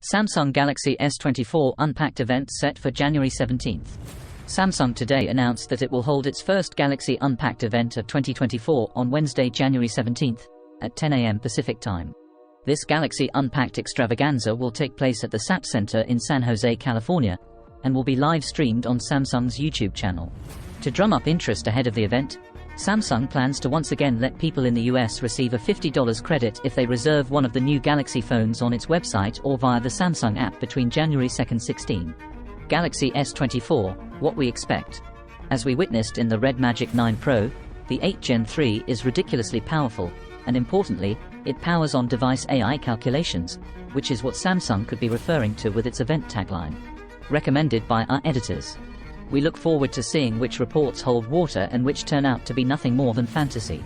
Samsung Galaxy S24 Unpacked event set for January 17th. Samsung today announced that it will hold its first Galaxy Unpacked event of 2024 on Wednesday, January 17th, at 10 a.m. Pacific Time. This Galaxy Unpacked extravaganza will take place at the SAP Center in San Jose, California, and will be live streamed on Samsung's YouTube channel. To drum up interest ahead of the event, Samsung plans to once again let people in the US receive a $50 credit if they reserve one of the new Galaxy phones on its website or via the Samsung app between January 2nd 16. Galaxy S24, what we expect. As we witnessed in the Red Magic 9 Pro, the 8 Gen 3 is ridiculously powerful, and importantly, it powers on-device AI calculations, which is what Samsung could be referring to with its event tagline. Recommended by our editors. We look forward to seeing which reports hold water and which turn out to be nothing more than fantasy.